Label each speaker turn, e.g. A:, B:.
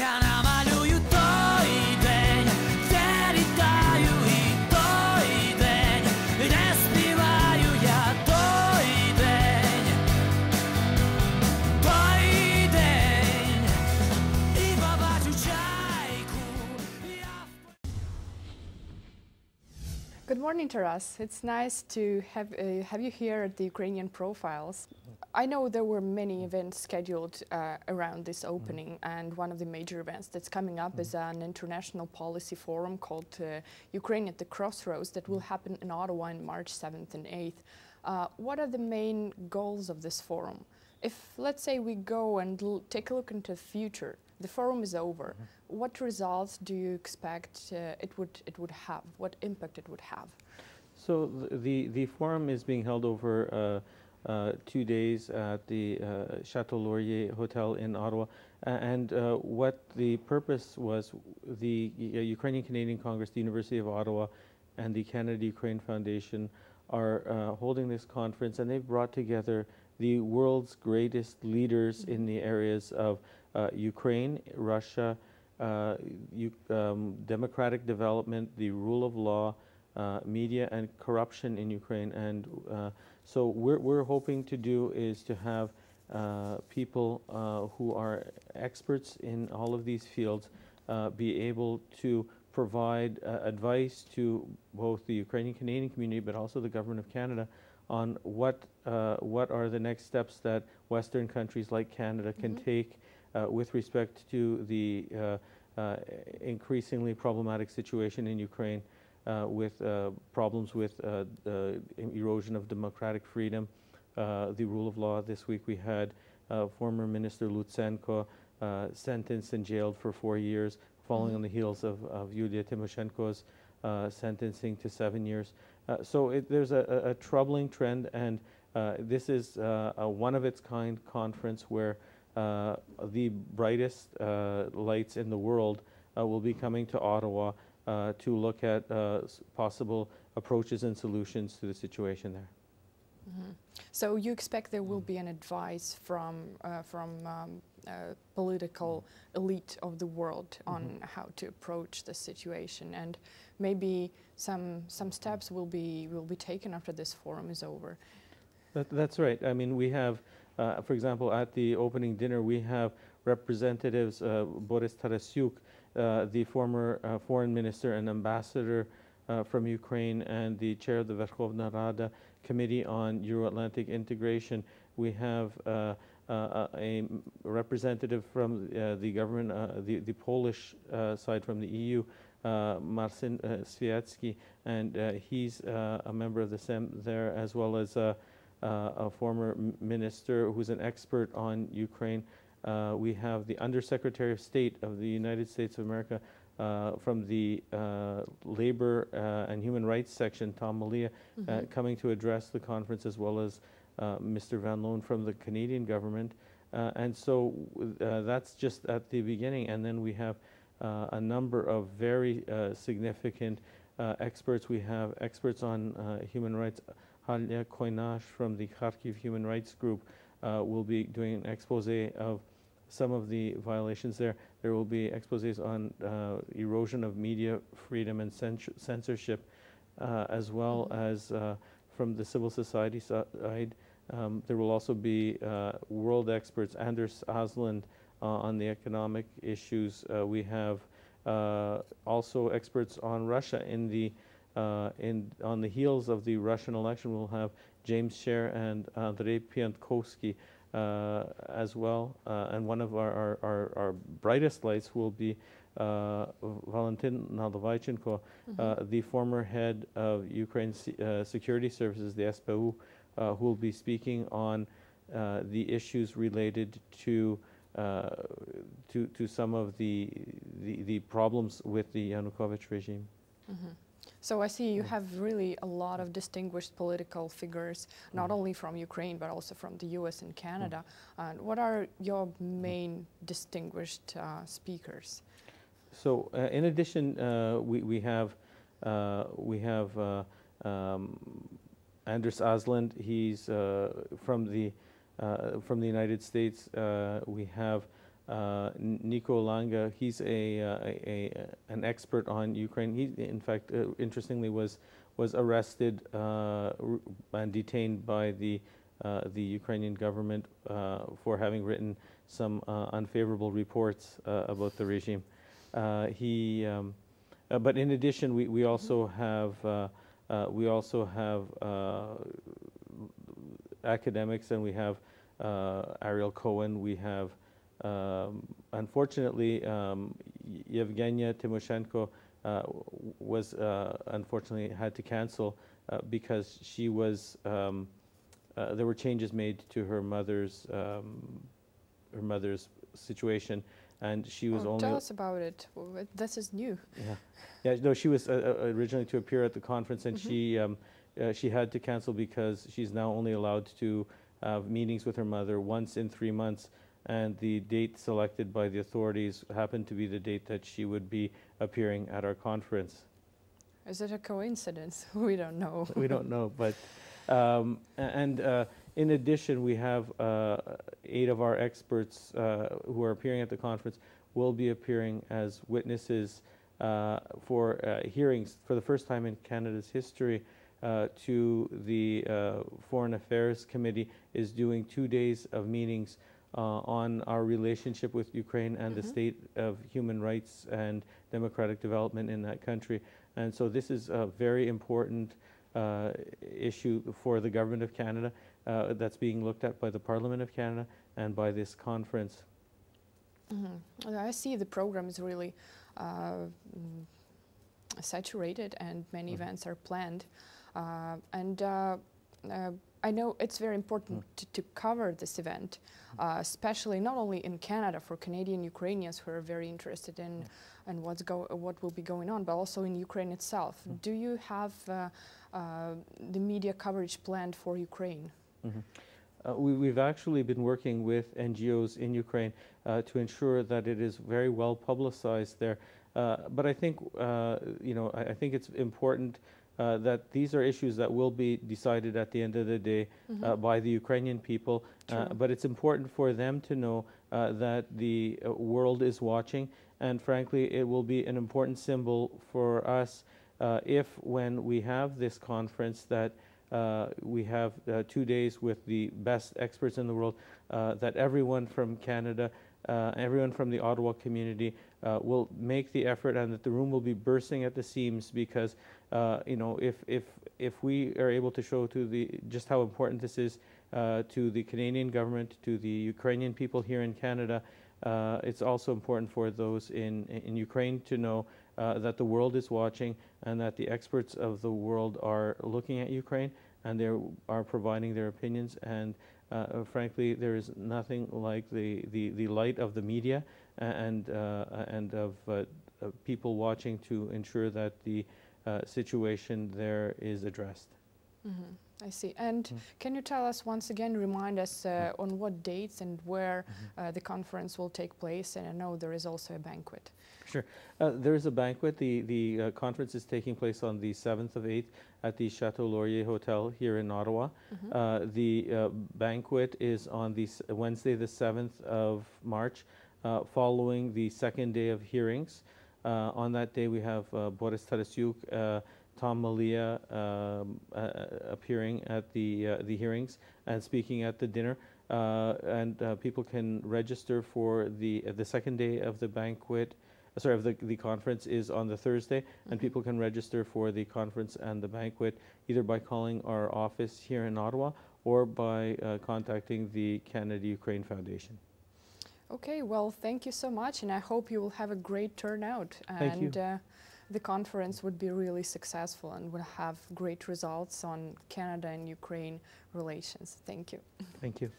A: Я намалюю той день, де літаю і той день, не співаю я той день, і побачу чайку.
B: Good morning, Taras. It's nice to have you here at the Ukrainian Profiles. I know there were many events scheduled around this opening, and one of the major events that's coming up is an international policy forum called Ukraine at the Crossroads that will happen in Ottawa on March 7th and 8th. What are the main goals of this forum? If, let's say, we go and take a look into the future, the forum is over, what results do you expect it would have? What impact it would have?
C: So the forum is being held over 2 days at the Chateau Laurier Hotel in Ottawa, and what the purpose was, the Ukrainian Canadian Congress, the University of Ottawa, and the Canada-Ukraine Foundation are holding this conference, and they've brought together the world's greatest leaders in the areas of Ukraine, Russia, democratic development, the rule of law, media, and corruption in Ukraine. And so we're hoping to do is to have people who are experts in all of these fields be able to provide advice to both the Ukrainian Canadian community, but also the government of Canada, on what are the next steps that Western countries like Canada can take with respect to the increasingly problematic situation in Ukraine, with problems with erosion of democratic freedom, the rule of law. This week we had former Minister Lutsenko sentenced and jailed for 4 years, following on the heels of Yulia Tymoshenko's sentencing to 7 years. So there's a troubling trend, and this is a one-of-its-kind conference where the brightest lights in the world will be coming to Ottawa to look at possible approaches and solutions to the situation there.
B: So you expect there will be an advice from political elite of the world on how to approach the situation, and maybe some steps will be taken after this forum is over.
C: That's right. I mean, we have, for example, at the opening dinner, we have representatives, Boris Tarasyuk, the former foreign minister and ambassador from Ukraine, and the chair of the Verkhovna Rada Committee on Euro-Atlantic Integration. We have a representative from the government, the Polish side from the EU, Marcin Swiecki, and he's a member of the SEM there, as well as a former minister who's an expert on Ukraine. We have the Undersecretary of State of the United States of America from the Labor and Human Rights section, Tom Malia, coming to address the conference, as well as Mr. Van Loan from the Canadian government. And so that's just at the beginning. And then we have a number of very significant experts. We have experts on human rights. Halia Koinash from the Kharkiv Human Rights Group will be doing an expose of some of the violations there. There will be exposés on erosion of media freedom and censorship, as well as from the civil society side. There will also be world experts, Anders Asland, on the economic issues. We have also experts on Russia. On the heels of the Russian election, we'll have James Scher and Andrei Piantkovsky as well. And one of our brightest lights will be Valentin Nalyvaichenko, the former head of Ukraine's security services, the SPU, who will be speaking on the issues related to some of the problems with the Yanukovych regime.
B: So I see you have really a lot of distinguished political figures, not only from Ukraine, but also from the US and Canada. What are your main distinguished speakers?
C: So in addition, we have Anders Asland. He's from the United States. We have Nico Langa. He's an expert on Ukraine. He, in fact, interestingly, was arrested and detained by the Ukrainian government for having written some unfavorable reports about the regime. But in addition, we also have academics, and we have Ariel Cohen. We have unfortunately Yevgenia Tymoshenko was unfortunately had to cancel because she was there were changes made to her mother's situation, and she was only.
B: Tell us about it. This is new.
C: Yeah. No, she was originally to appear at the conference, and she had to cancel because she's now only allowed to have meetings with her mother once in 3 months, and the date selected by the authorities happened to be the date that she would be appearing at our conference.
B: Is it a coincidence? We don't know.
C: We don't know, but in addition, we have 8 of our experts who are appearing at the conference will be appearing as witnesses for hearings for the first time in Canada's history. To the Foreign Affairs Committee is doing 2 days of meetings on our relationship with Ukraine and the state of human rights and democratic development in that country. And so this is a very important issue for the Government of Canada that's being looked at by the Parliament of Canada and by this conference.
B: I see the program is really saturated, and many events are planned. I know it's very important to cover this event, especially not only in Canada for Canadian Ukrainians who are very interested in what will be going on, but also in Ukraine itself. Do you have the media coverage planned for Ukraine?
C: We've actually been working with NGOs in Ukraine to ensure that it is very well publicized there. But I think, I think it's important that these are issues that will be decided at the end of the day by the Ukrainian people. But it's important for them to know that the world is watching, and frankly, it will be an important symbol for us if, when we have this conference, that we have 2 days with the best experts in the world, that everyone from Canada, everyone from the Ottawa community will make the effort, and that the room will be bursting at the seams, because if we are able to show to just how important this is to the Canadian government, to the Ukrainian people here in Canada, it's also important for those in Ukraine to know that the world is watching, and that the experts of the world are looking at Ukraine, and they are providing their opinions. And frankly, there is nothing like the light of the media and of people watching to ensure that the situation there is addressed.
B: I see. And can you tell us once again, remind us on what dates and where the conference will take place? And I know there is also a banquet.
C: Sure. There is a banquet. The conference is taking place on the 7th of 8th at the Chateau Laurier Hotel here in Ottawa. The banquet is on the Wednesday, the 7th of March, following the second day of hearings. On that day, we have Boris Tarasyuk, Tom Malia appearing at the hearings and speaking at the dinner. And people can register for the second day of the banquet. Sorry, the conference is on the Thursday, and people can register for the conference and the banquet either by calling our office here in Ottawa or by contacting the Canada-Ukraine Foundation.
B: Okay, well, thank you so much, and I hope you will have a great turnout.
C: Thank you.
B: The conference would be really successful and will have great results on Canada and Ukraine relations. Thank you.
C: Thank you.